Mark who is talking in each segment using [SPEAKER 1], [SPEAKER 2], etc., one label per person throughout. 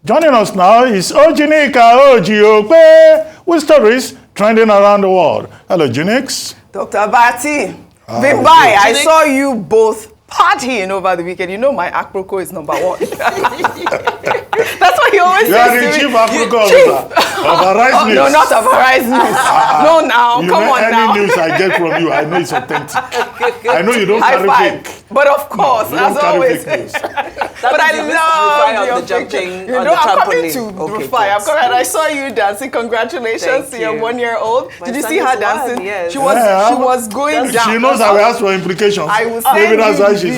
[SPEAKER 1] Joining us now is OjyOkpe with stories trending around the world. Hello, Junix.
[SPEAKER 2] Dr. Bati, Bimbai, I saw you both partying over the weekend. You know my Aproko is number one. That's what he always says.
[SPEAKER 1] You are the chief Aproko of Arise News.
[SPEAKER 2] No, not of Arise News. No, now, come on now.
[SPEAKER 1] Any news I get from you, I know it's authentic. I know you don't carry fake.
[SPEAKER 2] But of course,
[SPEAKER 1] no,
[SPEAKER 2] as always.
[SPEAKER 1] But
[SPEAKER 2] I love the jumping. You know, I'm coming to Rufai. I saw you dancing. Congratulations to your 1-year-old. Did you see her dancing? Yes. She was going down.
[SPEAKER 1] She knows I will ask for implications.
[SPEAKER 2] I was
[SPEAKER 1] maybe that's why she's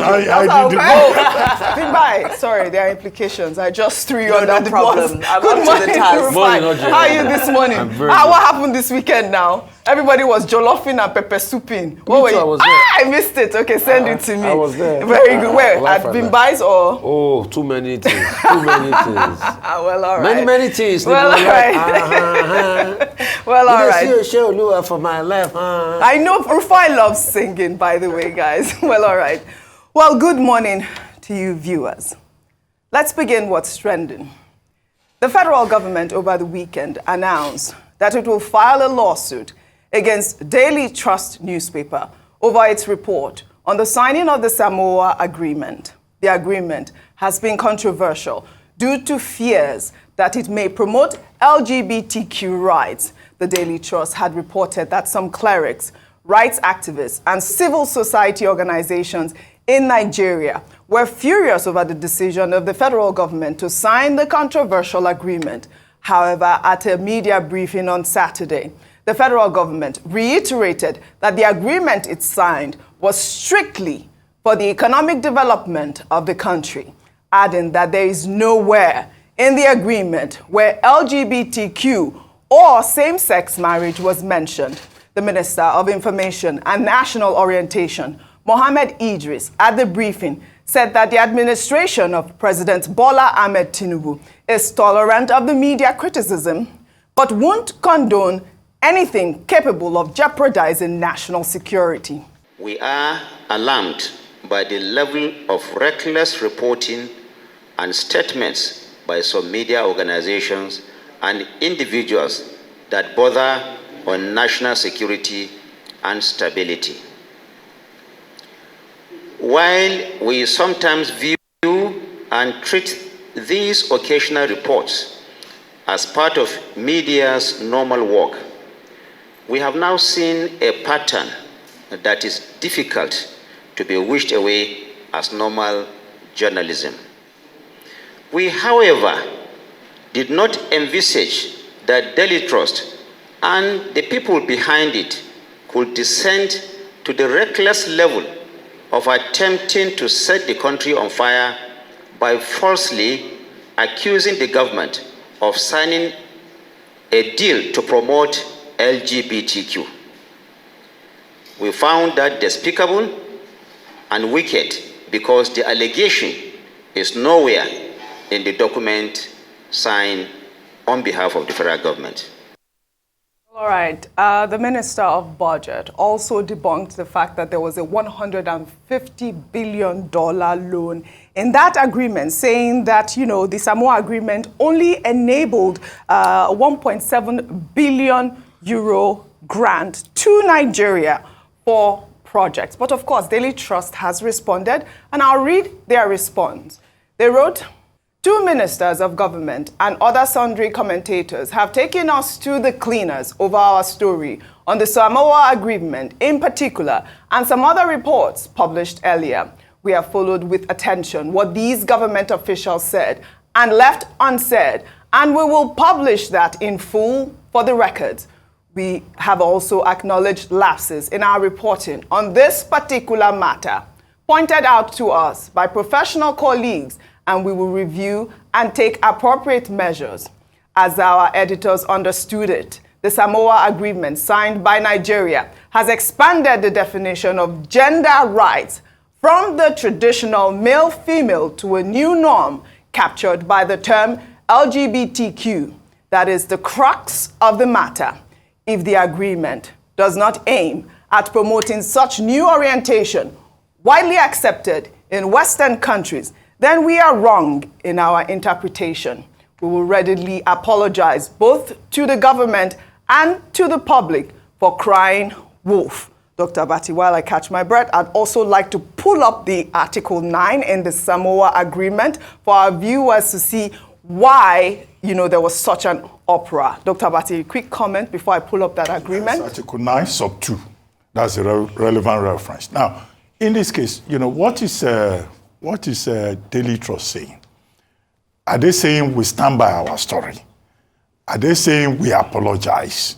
[SPEAKER 2] Bimbai, sorry, there are implications. I just threw you under the bus.
[SPEAKER 3] Good morning,
[SPEAKER 2] Rufai. How are you this morning? What happened this weekend now? Everybody was jollofing and pepper souping.
[SPEAKER 3] What were you? I was there.
[SPEAKER 2] I missed it. Okay, send it to me.
[SPEAKER 3] I was there.
[SPEAKER 2] Very good. Where? At Bimbai's or?
[SPEAKER 3] Oh, too many things. Too many things.
[SPEAKER 2] Well, all right.
[SPEAKER 3] Many things.
[SPEAKER 2] Well, all right. Well, all right.
[SPEAKER 3] You see a show for my life.
[SPEAKER 2] I know Rufai loves singing, by the way, guys. Well, all right. Well, good morning to you viewers. Let's begin what's trending. The federal government over the weekend announced that it will file a lawsuit against Daily Trust newspaper over its report on the signing of the Samoa agreement. The agreement has been controversial due to fears that it may promote LGBTQ rights. The Daily Trust had reported that some clerics, rights activists, and civil society organizations in Nigeria were furious over the decision of the federal government to sign the controversial agreement. However, at a media briefing on Saturday, the federal government reiterated that the agreement it signed was strictly for the economic development of the country, adding that there is nowhere in the agreement where LGBTQ or same-sex marriage was mentioned. The Minister of Information and National Orientation, Mohammed Idris, at the briefing, said that the administration of President Bola Ahmed Tinubu is tolerant of the media criticism, but won't condone anything capable of jeopardizing national security.
[SPEAKER 4] We are alarmed by the level of reckless reporting and statements by some media organizations and individuals that border on national security and stability. While we sometimes view and treat these occasional reports as part of media's normal work, we have now seen a pattern that is difficult to be wished away as normal journalism. We, however, did not envisage that Daily Trust and the people behind it could descend to the reckless level of attempting to set the country on fire by falsely accusing the government of signing a deal to promote LGBTQ. We found that despicable and wicked because the allegation is nowhere in the document signed on behalf of the federal government.
[SPEAKER 2] All right. The Minister of Budget also debunked the fact that there was a $150 billion loan in that agreement, saying that, the Samoa agreement only enabled 1.7 billion euro grant to Nigeria for projects. But of course, Daily Trust has responded, and I'll read their response. They wrote, "Two ministers of government and other sundry commentators have taken us to the cleaners over our story on the Samoa agreement in particular and some other reports published earlier. We have followed with attention what these government officials said and left unsaid, and we will publish that in full for the records. We have also acknowledged lapses in our reporting on this particular matter, pointed out to us by professional colleagues, and we will review and take appropriate measures. As our editors understood it, the Samoa agreement signed by Nigeria has expanded the definition of gender rights from the traditional male-female to a new norm captured by the term LGBTQ. That is the crux of the matter. If the agreement does not aim at promoting such new orientation, widely accepted in Western countries, then we are wrong in our interpretation. we will readily apologize both to the government and to the public for crying wolf. Dr. Abati, while I catch my breath, I'd also like to pull up the Article 9 in the Samoa Agreement for our viewers to see why, there was such an uproar. Dr. Abati, a quick comment before I pull up that agreement.
[SPEAKER 1] Yes, Article 9, sub 2. That's a relevant reference. Now, in this case, what is Daily Trust saying? Are they saying we stand by our story? Are they saying we apologize?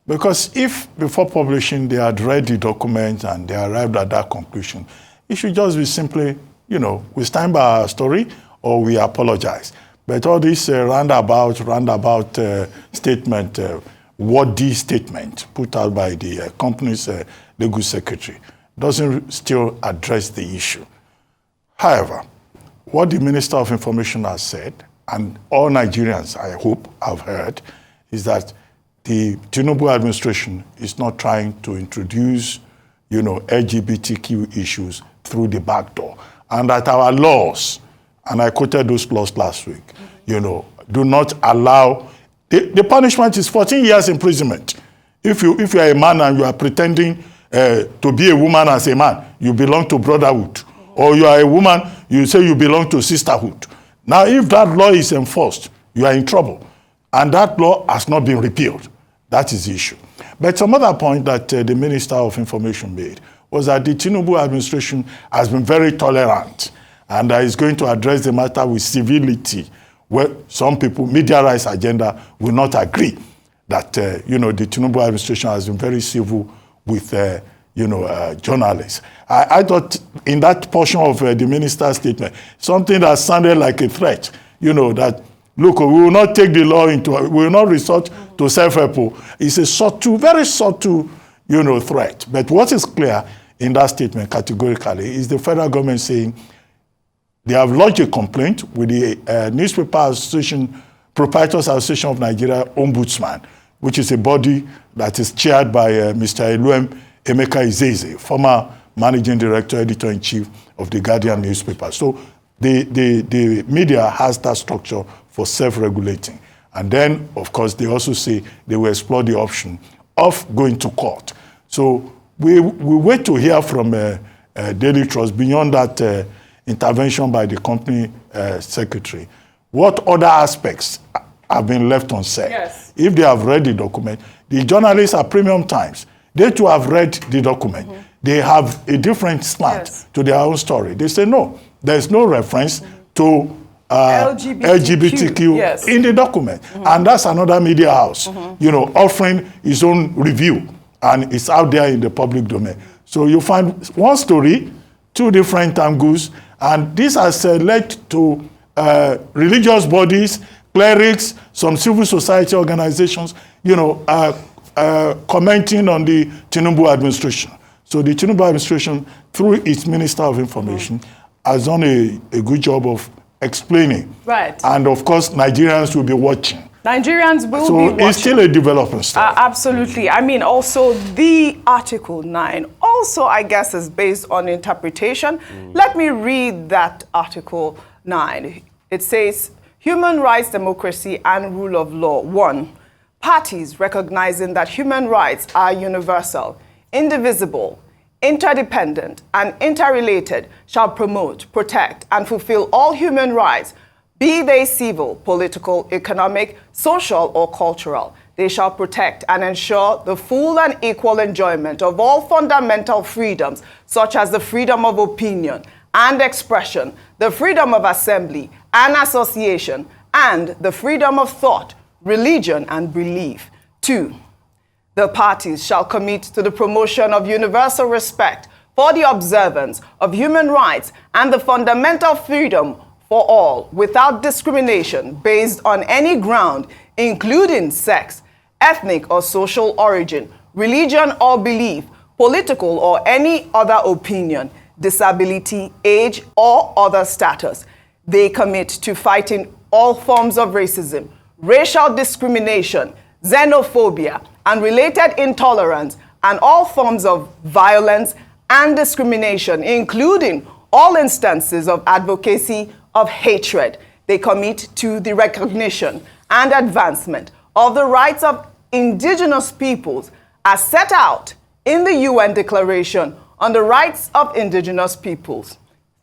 [SPEAKER 1] Because if before publishing they had read the document and they arrived at that conclusion, it should just be simply, we stand by our story or we apologize. But all this roundabout statement, wordy statement put out by the company's legal secretary doesn't still address the issue. However, what the Minister of Information has said, and all Nigerians, I hope, have heard, is that the Tinubu administration is not trying to introduce, LGBTQ issues through the back door. And that our laws, and I quoted those laws last week, do not allow, the punishment is 14 years imprisonment. If you are a man and you are pretending to be a woman as a man, you belong to brotherhood. Or you are a woman, you say you belong to sisterhood. Now, if that law is enforced, you are in trouble. And that law has not been repealed. That is the issue. But some other point that the Minister of Information made was that the Tinubu administration has been very tolerant and is going to address the matter with civility, where some people, media rights agenda, will not agree that, the Tinubu administration has been very civil with, journalists. I thought in that portion of the minister's statement, something that sounded like a threat, that, look, we will not take the law we will not resort to self-help. It's a subtle, very subtle, threat. But what is clear in that statement categorically is the federal government saying they have lodged a complaint with the Newspaper Association, Proprietors Association of Nigeria Ombudsman, which is a body that is chaired by Mr. Eluem Emeka Izeze, former managing director, editor-in-chief of the Guardian newspaper. So the media has that structure for self-regulating. And then, of course, they also say they will explore the option of going to court. So we wait to hear from Daily Trust beyond that intervention by the company secretary. What other aspects have been left unsaid?
[SPEAKER 2] Yes.
[SPEAKER 1] If they have read the document, the journalists at Premium Times, they too have read the document. They have a different slant to their own story. They say, no, there's no reference to LGBTQ in the document. And that's another media house, offering its own review. And it's out there in the public domain. So you find one story, two different angles, and this has led to religious bodies, clerics, some civil society organizations, commenting on the Tinubu administration. So the Tinubu administration, through its Minister of Information, has done a good job of explaining.
[SPEAKER 2] Right.
[SPEAKER 1] And of course, Nigerians will be watching.
[SPEAKER 2] Nigerians will be watching.
[SPEAKER 1] So it's still a development story.
[SPEAKER 2] Absolutely. I mean, also the Article 9 also, I guess, is based on interpretation. Let me read that Article 9. It says, human rights, democracy, and rule of law. 1. Parties recognizing that human rights are universal, indivisible, interdependent, and interrelated shall promote, protect, and fulfill all human rights, be they civil, political, economic, social, or cultural. They shall protect and ensure the full and equal enjoyment of all fundamental freedoms, such as the freedom of opinion and expression, the freedom of assembly and association, and the freedom of thought, religion, and belief. 2. The parties shall commit to the promotion of universal respect for the observance of human rights and the fundamental freedom for all, without discrimination based on any ground, including sex, ethnic or social origin, religion or belief, political or any other opinion, disability, age, or other status. They commit to fighting all forms of racism, racial discrimination, xenophobia, and related intolerance, and all forms of violence and discrimination, including all instances of advocacy of hatred, they commit to the recognition and advancement of the rights of indigenous peoples as set out in the UN Declaration on the Rights of Indigenous Peoples.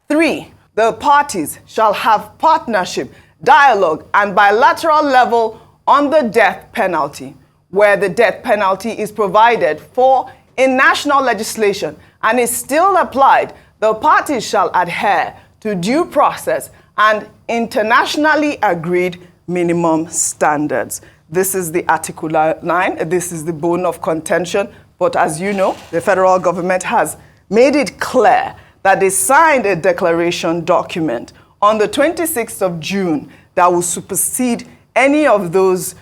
[SPEAKER 2] 3, the parties shall have partnership, dialogue, and bilateral level on the death penalty, where the death penalty is provided for in national legislation and is still applied. The parties shall adhere to due process and internationally agreed minimum standards. This is the Article 9. This is the bone of contention. But as you know, the federal government has made it clear that they signed a declaration document on the 26th of June that will supersede any of those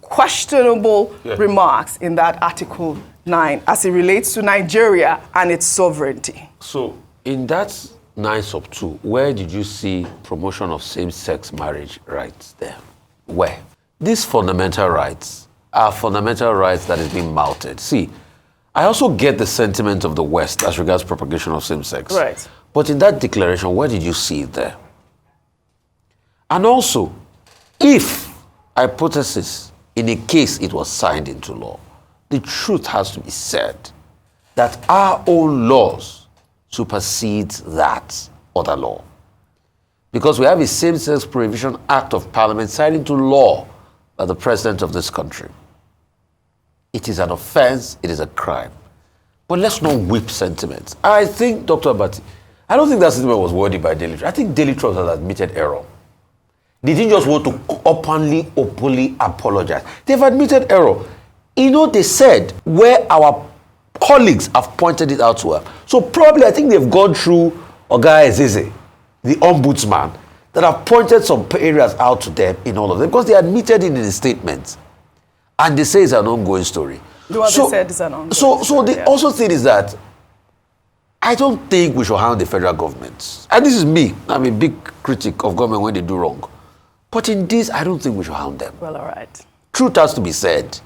[SPEAKER 2] questionable remarks in that Article 9 as it relates to Nigeria and its sovereignty.
[SPEAKER 3] So, in that 9 sub 2, where did you see promotion of same-sex marriage rights there? Where? These fundamental rights are fundamental rights that is being mounted. See, I also get the sentiment of the West as regards propagation of same-sex.
[SPEAKER 2] Right.
[SPEAKER 3] But in that declaration, where did you see it there? And also, if, hypothesis, in a case it was signed into law, the truth has to be said that our own laws supersede that other law. Because we have a Same-Sex Prohibition Act of Parliament signed into law by the President of this country. It is an offense, it is a crime. But let's not whip sentiments. I think, Dr. Abati, I don't think that sentiment was worded by Daily Trust. I think Daily Trust has admitted error. They didn't just want to openly apologize. They've admitted error. You know, they said where our colleagues have pointed it out to her. So probably I think they've gone through Oga Ezeze, the ombudsman, that have pointed some areas out to them in all of them because they admitted it in the statement. And they say it's an ongoing story.
[SPEAKER 2] They said it's an ongoing
[SPEAKER 3] story. So the
[SPEAKER 2] yeah.
[SPEAKER 3] also thing is that I don't think we should harm the federal government. And this is me. I'm a big critic of government when they do wrong. But in this, I don't think we should harm them.
[SPEAKER 2] Well, all right.
[SPEAKER 3] Truth has to be said.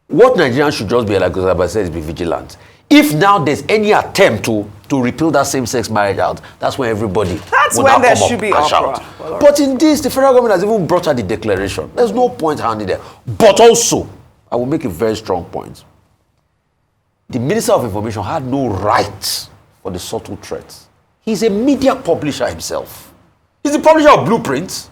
[SPEAKER 3] What Nigerians should just be, like I said, is be vigilant. If now there's any attempt to repeal that same-sex marriage out, that's when everybody
[SPEAKER 2] that's
[SPEAKER 3] will
[SPEAKER 2] when
[SPEAKER 3] now
[SPEAKER 2] there
[SPEAKER 3] come
[SPEAKER 2] should
[SPEAKER 3] up
[SPEAKER 2] be
[SPEAKER 3] and
[SPEAKER 2] uproar.
[SPEAKER 3] shout.
[SPEAKER 2] Well, right.
[SPEAKER 3] But in this, the federal government has even brought out the declaration. There's no point handing there. But also, I will make a very strong point. The Minister of Information had no right for the subtle threats. He's a media publisher himself. He's the publisher of blueprints.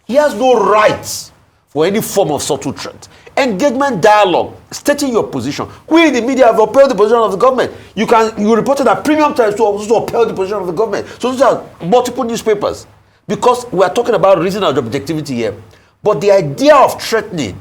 [SPEAKER 3] He has no right for any form of subtle threat. Engagement dialogue, stating your position. We in the media have upheld the position of the government. You reported that Premium Times to also upheld the position of the government. So these are multiple newspapers. Because we are talking about reason and objectivity here. But the idea of threatening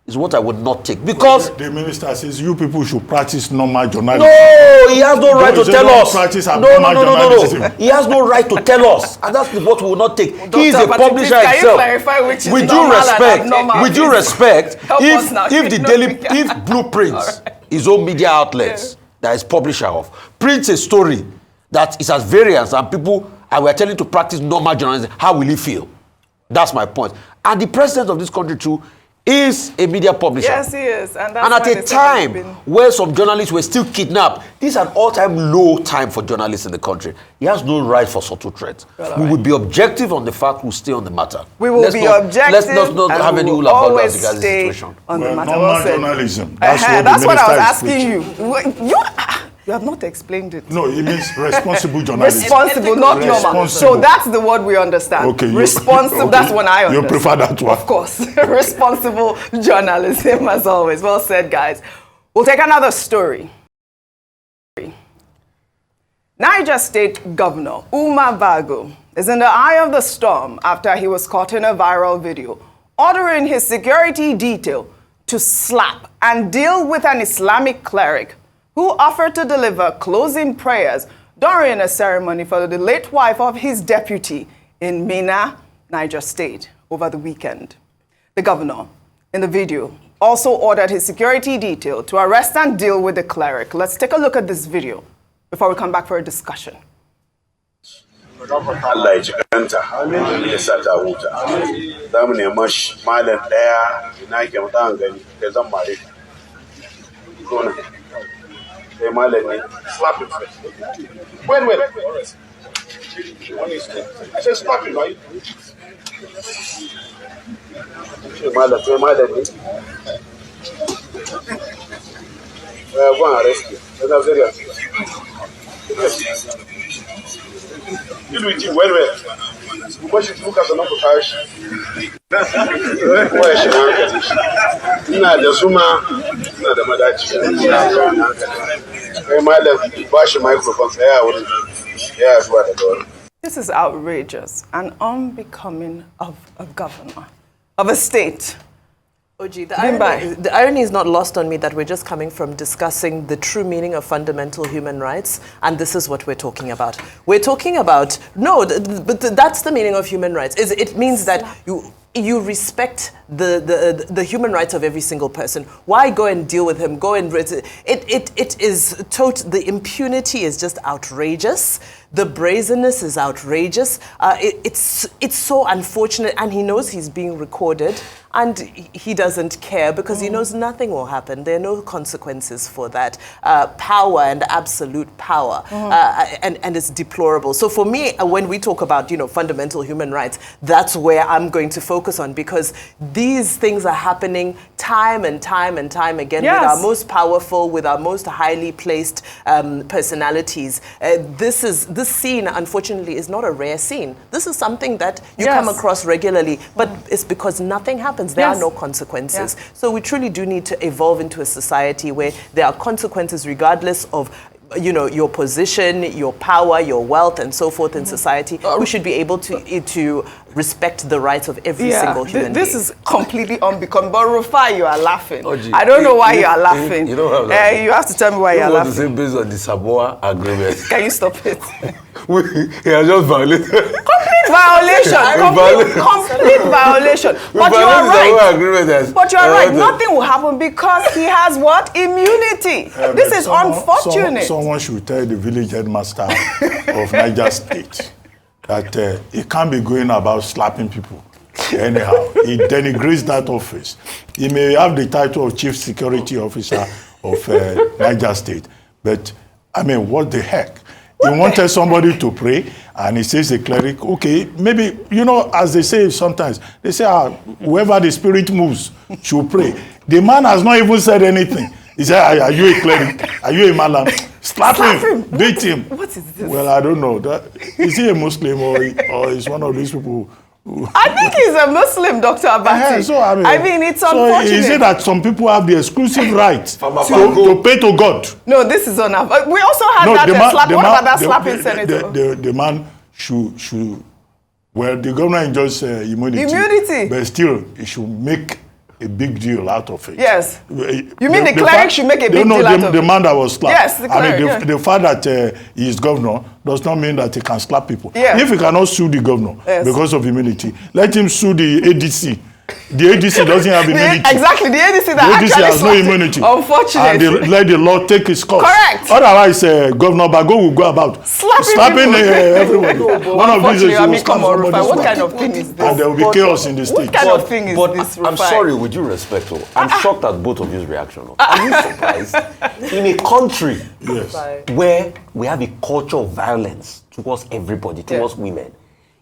[SPEAKER 3] is what I would not take. Because
[SPEAKER 1] the minister says you people should practice normal journalism.
[SPEAKER 3] no, he has no right to tell us.
[SPEAKER 1] No.
[SPEAKER 3] He has no right to tell us. And that's what we will not take.
[SPEAKER 2] Dr.
[SPEAKER 3] He is a
[SPEAKER 2] Abati,
[SPEAKER 3] publisher
[SPEAKER 2] please,
[SPEAKER 3] himself.
[SPEAKER 2] can you clarify which is
[SPEAKER 3] With due
[SPEAKER 2] normal and
[SPEAKER 3] respect,
[SPEAKER 2] abnormal?
[SPEAKER 3] with due respect,
[SPEAKER 2] Help us now.
[SPEAKER 3] if Blueprints, his own media outlets that is publisher of, prints a story that is as variance and people and we are telling to practice normal journalism, how will he feel? That's my point. And the president of this country too is a media publisher.
[SPEAKER 2] Yes, he is. And
[SPEAKER 3] at a time where some journalists were still kidnapped, this is an all-time low time for journalists in the country. He has no right for subtle threats. Well, we will be objective on the fact, we'll stay on the matter.
[SPEAKER 2] We will be objective.
[SPEAKER 3] Let's not have any hula about the situation.
[SPEAKER 2] On the matter.
[SPEAKER 1] Normal journalism.
[SPEAKER 2] That's what I was asking you. You have not explained it.
[SPEAKER 1] No, it means responsible journalism.
[SPEAKER 2] Responsible, not normal. So that's the word we understand.
[SPEAKER 1] Okay,
[SPEAKER 2] responsible, that's what I understand.
[SPEAKER 1] You prefer that one?
[SPEAKER 2] Of course. Responsible journalism, as always. Well said, guys. We'll take another story. Niger State Governor Umar Bago is in the eye of the storm after he was caught in a viral video ordering his security detail to slap and deal with an Islamic cleric who offered to deliver closing prayers during a ceremony for the late wife of his deputy in Mina, Niger State, over the weekend. The governor, in the video, also ordered his security detail to arrest and deal with the cleric. Let's take a look at this video before we come back for a discussion.
[SPEAKER 5] Allah ya ji kanta ya sa ta huta za mu nemi malam daya ina ke mutan gani kai zan mare ka kai malam ne slap him wait I said, stop him, right? Go and arrest him. That's very accurate. Deal with him well. Because you look at the number of cash. Ina da suma, ina da madaci. Kai malam ba shi microphone tsaya wurin. Ya zuwa da dole.
[SPEAKER 2] This is outrageous and unbecoming of a governor, of a state.
[SPEAKER 6] Oji, the irony is not lost on me that we're just coming from discussing the true meaning of fundamental human rights, and this is what we're talking about. We're talking about, but that's the meaning of human rights. It means that you respect the human rights of every single person. Why go and deal with him? It is the impunity is just outrageous. The brazenness is outrageous. It's so unfortunate, and he knows he's being recorded, and he doesn't care because he knows nothing will happen. There are no consequences for that. Power and absolute power, and it's deplorable. So for me, when we talk about fundamental human rights, that's where I'm going to focus on, because these things are happening time and time and time again with our most powerful, with our most highly placed personalities. This scene, unfortunately, is not a rare scene. This is something that you come across regularly, but it's because nothing happens. There are no consequences. So we truly do need to evolve into a society where there are consequences regardless of your position, your power, your wealth, and so forth in society. We should be able to respect the rights of every single human being.
[SPEAKER 2] This is completely unbecoming. But Rufai, you are laughing. I don't know why you are laughing.
[SPEAKER 3] You don't have
[SPEAKER 2] you have to tell me why you are laughing.
[SPEAKER 3] To say based on the Samoa agreement.
[SPEAKER 2] Can you stop it?
[SPEAKER 3] He has just violated.
[SPEAKER 2] Complete violation. But you are right. But you are right. Nothing will happen because he has what? Immunity. This is unfortunate.
[SPEAKER 1] Someone should tell the village headmaster of Niger State that he can't be going about slapping people anyhow. He denigrates that office. He may have the title of Chief Security Officer of Niger State, but I mean, what the heck? He wanted somebody to pray, and he says a cleric, okay, maybe, as they say sometimes, they say, whoever the spirit moves should pray. The man has not even said anything. He said, are you a cleric? Are you a malam? Slap him, beat him.
[SPEAKER 2] What is this?
[SPEAKER 1] Well, I don't know. Is he a Muslim or is one of these people
[SPEAKER 2] I think he's a Muslim, Dr. Abati.
[SPEAKER 1] So, I mean, it's unfortunate. So is it that some people have the exclusive right to pay to God?
[SPEAKER 2] No, this is unfair. We also had that slapping senator.
[SPEAKER 1] The man should, well, the governor enjoys immunity. But still, he should make a big deal out of it.
[SPEAKER 2] Yes. You mean the cleric should make a big deal out of it?
[SPEAKER 1] The man that was slapped.
[SPEAKER 2] Yes, the cleric.
[SPEAKER 1] The fact that he is governor does not mean that he can slap people.
[SPEAKER 2] Yeah.
[SPEAKER 1] If he cannot sue the governor because of immunity, let him sue the ADC. The ADC doesn't have immunity.
[SPEAKER 2] Exactly, the ADC
[SPEAKER 1] has no immunity.
[SPEAKER 2] Unfortunately.
[SPEAKER 1] And let the law take its course.
[SPEAKER 2] Correct.
[SPEAKER 1] Otherwise, Governor Bago will go about slapping everybody. One of these is
[SPEAKER 2] what kind of thing is this?
[SPEAKER 1] And there will be chaos in the state.
[SPEAKER 2] What kind of thing is this,
[SPEAKER 3] I'm sorry, with due respect, I'm shocked at both of you's reaction. Are you surprised? In a country where we have a culture of violence towards everybody, towards women,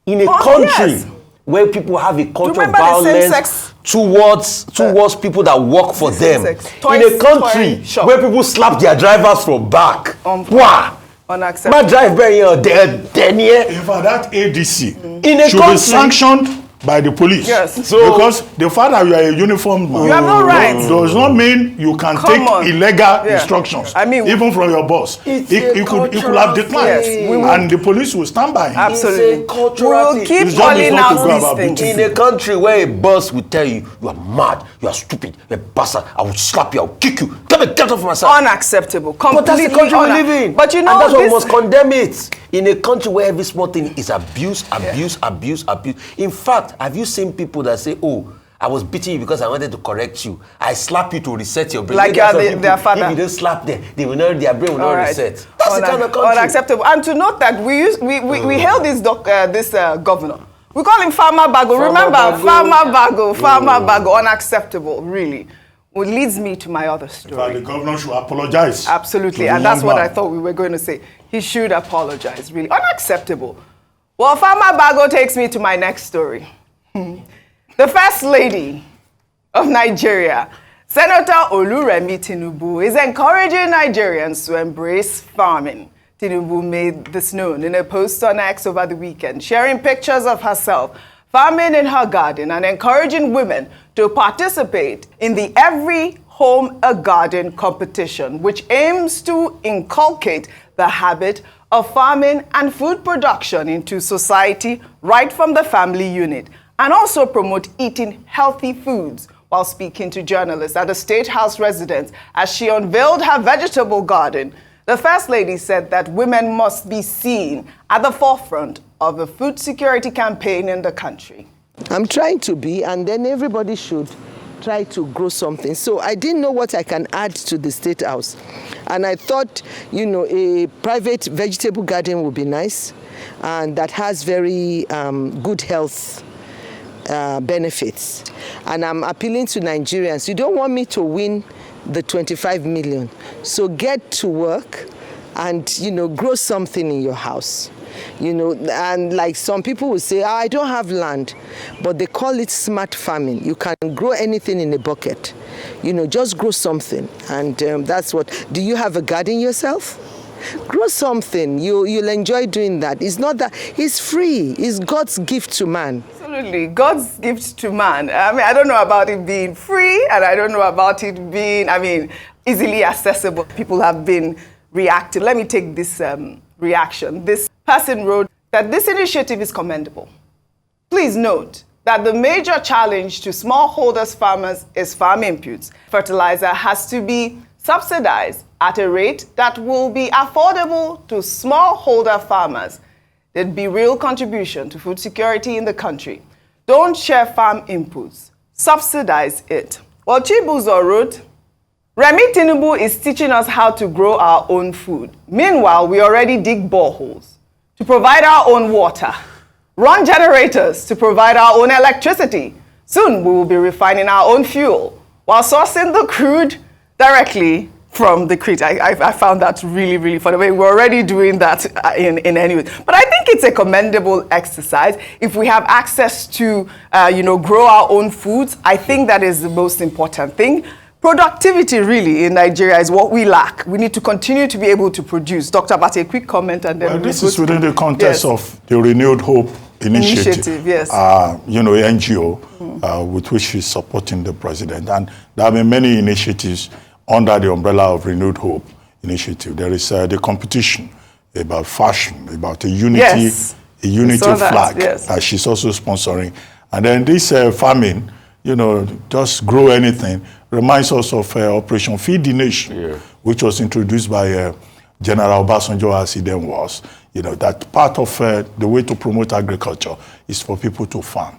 [SPEAKER 3] in a country where people have a culture of violence towards people that work for them. In a country where people slap their drivers from back. Wow.
[SPEAKER 2] Unacceptable.
[SPEAKER 3] My drive by here,
[SPEAKER 1] in fact, that ADC should be sanctioned by the police.
[SPEAKER 2] Yes.
[SPEAKER 1] So, because the fact that you are a uniformed man
[SPEAKER 2] you have no rights.
[SPEAKER 1] Does not mean you can take illegal instructions.
[SPEAKER 2] I mean,
[SPEAKER 1] even from your boss. He could have declined. And the police will stand by him.
[SPEAKER 2] Absolutely. We'll keep calling out these things.
[SPEAKER 3] In a country where a boss will tell you, you are mad, you are stupid, you're a bastard, I will slap you, I will kick you. Get off my side.
[SPEAKER 2] Unacceptable.
[SPEAKER 3] But that's the country we live in.
[SPEAKER 2] But you know,
[SPEAKER 3] and that's why we must condemn it. In a country where every small thing is abuse. In fact, have you seen people that say, oh, I was beating you because I wanted to correct you. I slap you to reset your brain.
[SPEAKER 2] Like their father.
[SPEAKER 3] If you don't slap them, their brain will not reset. That's the kind of country.
[SPEAKER 2] Unacceptable. And to note that we hailed this governor. We call him Farm+Bago. Remember, Farm+Bago. Unacceptable, really. Which leads me to my other story.
[SPEAKER 1] But the governor should apologize.
[SPEAKER 2] Absolutely. And that's what I thought we were going to say. He should apologize, really. Unacceptable. Well, Farm+Bago takes me to my next story. The First Lady of Nigeria, Senator Remi Tinubu, is encouraging Nigerians to embrace farming. Tinubu made this known in a post on X over the weekend, sharing pictures of herself farming in her garden and encouraging women to participate in the Every Home a Garden competition, which aims to inculcate the habit of farming and food production into society right from the family unit, and also promote eating healthy foods. While speaking to journalists at the State House residence as she unveiled her vegetable garden, the First Lady said that women must be seen at the forefront of the food security campaign in the country.
[SPEAKER 7] I'm trying to be, and then everybody should try to grow something. So I didn't know what I can add to the State House. And I thought, you know, a private vegetable garden would be nice, and that has very good health benefits. And I'm appealing to Nigerians. You don't want me to win the 25 million. So get to work and, you know, grow something in your house. You know, and like some people will say, I don't have land, but they call it smart farming. You can grow anything in a bucket. You know, just grow something. And that's what, do you have a garden yourself? Grow something. You'll enjoy doing that. It's not that, it's free. It's God's gift to man.
[SPEAKER 2] Absolutely. God's gift to man. I mean, I don't know about it being free, and I don't know about it being, easily accessible. People have been reactive. Let me take this reaction. This person wrote that this initiative is commendable. Please note that the major challenge to smallholders farmers is farm inputs. Fertilizer has to be subsidized at a rate that will be affordable to smallholder farmers. There'd be real contribution to food security in the country. Don't share farm inputs. Subsidize it. Well, Chibuzo wrote, Remi Tinubu is teaching us how to grow our own food. Meanwhile, we already dig boreholes to provide our own water, run generators to provide our own electricity. Soon, we will be refining our own fuel while sourcing the crude directly from the crete. I found that really, really funny. We're already doing that in any way. But I think it's a commendable exercise. If we have access to, grow our own foods, I think that is the most important thing. Productivity really in Nigeria is what we lack. We need to continue to be able to produce. Dr. Abate, a quick comment and then
[SPEAKER 1] this is within the context of the Renewed Hope Initiative,
[SPEAKER 2] yes.
[SPEAKER 1] NGO, with which she's supporting the president. And there have been many initiatives under the umbrella of Renewed Hope Initiative. There is the competition about fashion, about a unity flag that she's also sponsoring. And then this farming, just grow anything, reminds us of Operation Feed the Nation, which was introduced by General Obasanjo as he then was. That part of the way to promote agriculture is for people to farm.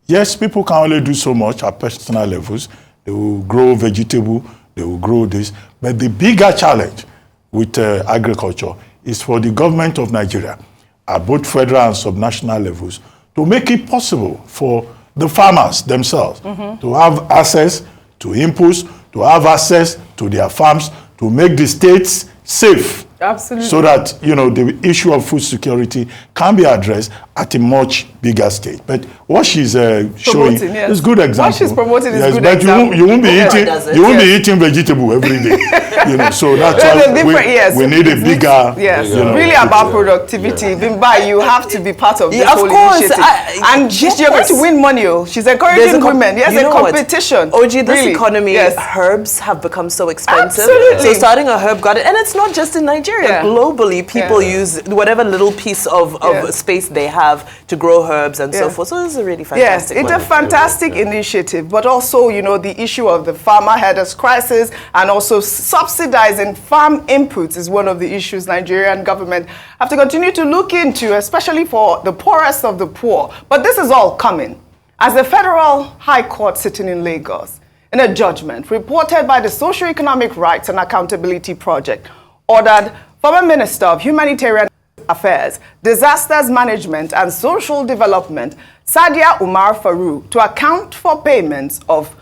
[SPEAKER 1] Yes, people can only do so much at personal levels. They will grow vegetable, they will grow this. But the bigger challenge with agriculture is for the government of Nigeria, at both federal and subnational levels, to make it possible for the farmers themselves to have access to inputs, to have access to their farms, to make the states safe.
[SPEAKER 2] Absolutely.
[SPEAKER 1] So that, the issue of food security can be addressed at a much bigger stage. But what she's showing is good example.
[SPEAKER 2] What she's promoting is good
[SPEAKER 1] but
[SPEAKER 2] example.
[SPEAKER 1] You won't be eating vegetable every day. So that's why we need a bigger.
[SPEAKER 2] Really about productivity. Bimba, you have to be part of this whole initiative. And you're going to win money. She's encouraging women. Yes, a competition.
[SPEAKER 6] Oji, this economy, herbs have become so expensive.
[SPEAKER 2] Absolutely.
[SPEAKER 6] So starting a herb garden, and it's not just in Nigeria. Globally, people use whatever little piece of space they have to grow herbs and so forth. So this is a really fantastic
[SPEAKER 2] it's a fantastic initiative, but also, the issue of the farmer headers crisis and also subsidizing farm inputs is one of the issues Nigerian government have to continue to look into, especially for the poorest of the poor. But this is all coming as the Federal High Court sitting in Lagos, in a judgment reported by the Socio-Economic Rights and Accountability Project, ordered former Minister of Humanitarian Affairs, Disasters Management and Social Development, Sadia Umar Farouk, to account for payments of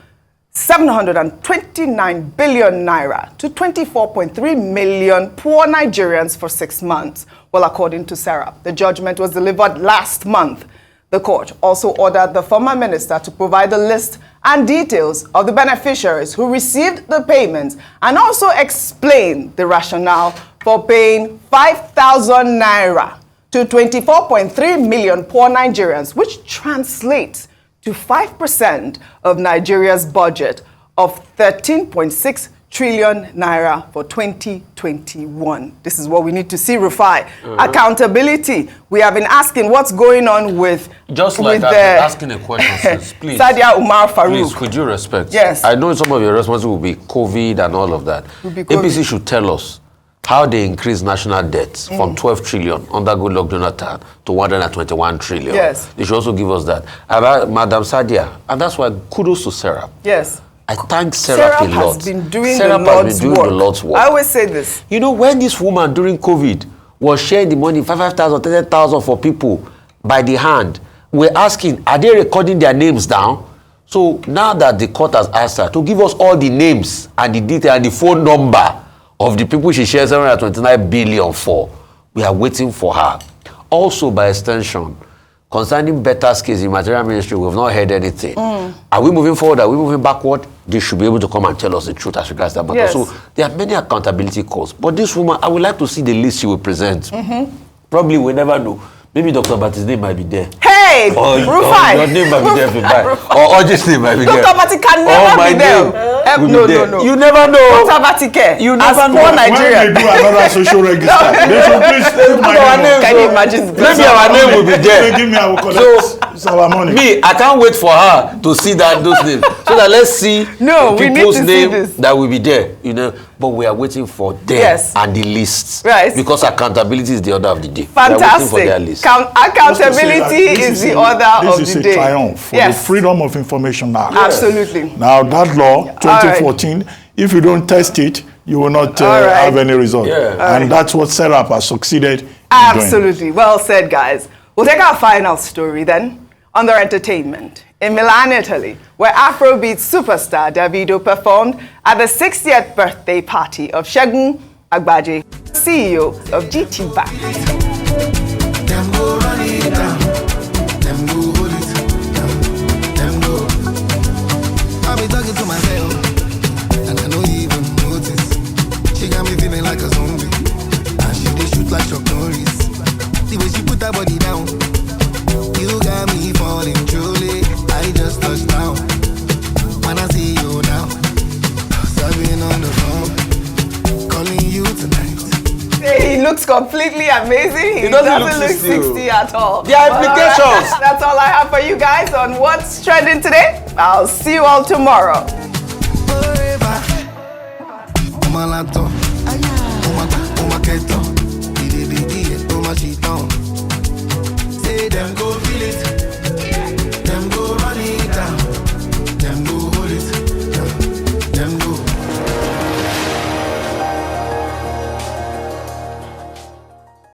[SPEAKER 2] 729 billion naira to 24.3 million poor Nigerians for 6 months. Well, according to Serap, the judgment was delivered last month. The court also ordered the former minister to provide the list and details of the beneficiaries who received the payments and also explain the rationale for paying 5,000 naira to 24.3 million poor Nigerians, which translates to 5% of Nigeria's budget of 13.6 trillion naira for 2021. This is what we need to see, Rufai. Accountability. We have been asking what's going on with...
[SPEAKER 3] Just like
[SPEAKER 2] with
[SPEAKER 3] I've been asking a question, sis, please.
[SPEAKER 2] Sadia Umar Farouk.
[SPEAKER 3] Please, could you respect?
[SPEAKER 2] Yes.
[SPEAKER 3] I know some of your responses will be COVID and all of that. APC should tell us how they increase national debt from 12 trillion under Goodluck Jonathan to 121 trillion.
[SPEAKER 2] Yes.
[SPEAKER 3] They should also give us that. About Madam Sadia, and that's why kudos to Sarah.
[SPEAKER 2] Yes.
[SPEAKER 3] I thank Sarah a lot.
[SPEAKER 2] Has been doing
[SPEAKER 3] Sarah
[SPEAKER 2] the
[SPEAKER 3] has been doing the Lord's work.
[SPEAKER 2] I always say this.
[SPEAKER 3] You know, when this woman during COVID was sharing the money, 5,000, 10,000 for people by the hand, we're asking, are they recording their names down? So now that the court has asked her to give us all the names and the detail and the phone number of the people she shared 729 billion for, we are waiting for her. Also, by extension, concerning better skills in material ministry, we have not heard anything. Are we moving forward? Are we moving backward? They should be able to come and tell us the truth as regards that matter.
[SPEAKER 2] Yes.
[SPEAKER 3] So there are many accountability calls. But this woman, I would like to see the list she will present. Probably we'll never know. Maybe Dr. Bati's name might be there.
[SPEAKER 2] Hey,
[SPEAKER 3] Or
[SPEAKER 2] Rufai.
[SPEAKER 3] your name might be there if you buy. Or Oji's name might be there.
[SPEAKER 2] Dr. Bati can never be there. No.
[SPEAKER 3] You never know.
[SPEAKER 2] Dr. Batike,
[SPEAKER 3] You
[SPEAKER 2] as
[SPEAKER 3] never
[SPEAKER 2] poor
[SPEAKER 3] know.
[SPEAKER 2] Nigeria.
[SPEAKER 1] When they do another social register, they should please put my name on.
[SPEAKER 2] Can you imagine?
[SPEAKER 3] Maybe our name will be there.
[SPEAKER 1] They give me, I will collect our money.
[SPEAKER 3] Me, I can't wait for her to see those names. So that let's see
[SPEAKER 2] No, we need
[SPEAKER 3] people's
[SPEAKER 2] to see
[SPEAKER 3] name
[SPEAKER 2] this.
[SPEAKER 3] that will be there. You know, but we are waiting for them
[SPEAKER 2] Yes.
[SPEAKER 3] and the lists.
[SPEAKER 2] Right.
[SPEAKER 3] Because accountability is the order of the day. We are waiting for their
[SPEAKER 2] Fantastic.
[SPEAKER 3] list.
[SPEAKER 2] Accountability is the order of the day.
[SPEAKER 1] This is a triumph for the Freedom of Information Act.
[SPEAKER 2] Absolutely.
[SPEAKER 1] Now that law, 2014, if you don't test it, you will not have any result.
[SPEAKER 3] Yeah.
[SPEAKER 1] And that's what Serap has succeeded in doing.
[SPEAKER 2] Absolutely. Well said, guys. We'll take our final story then. Under entertainment, in Milan, Italy, where Afrobeat superstar Davido performed at the 60th birthday party of Segun Agbaje, CEO of GT Bank.
[SPEAKER 8] Them go run it down, them go hold it down, them go. I be talking to myself, and I don't even notice. She got me feeling like a zombie, and she dey shoot like Chuck Norris. The way she put her body down, you got me falling truly. I just touched down. When I see you now, serving on the phone, calling you tonight.
[SPEAKER 2] He looks completely amazing. He
[SPEAKER 3] doesn't
[SPEAKER 2] look
[SPEAKER 3] look 60
[SPEAKER 2] at all.
[SPEAKER 3] There are implications.
[SPEAKER 2] That's all I have for you guys on What's Trending today. I'll see you all tomorrow.
[SPEAKER 8] Forever.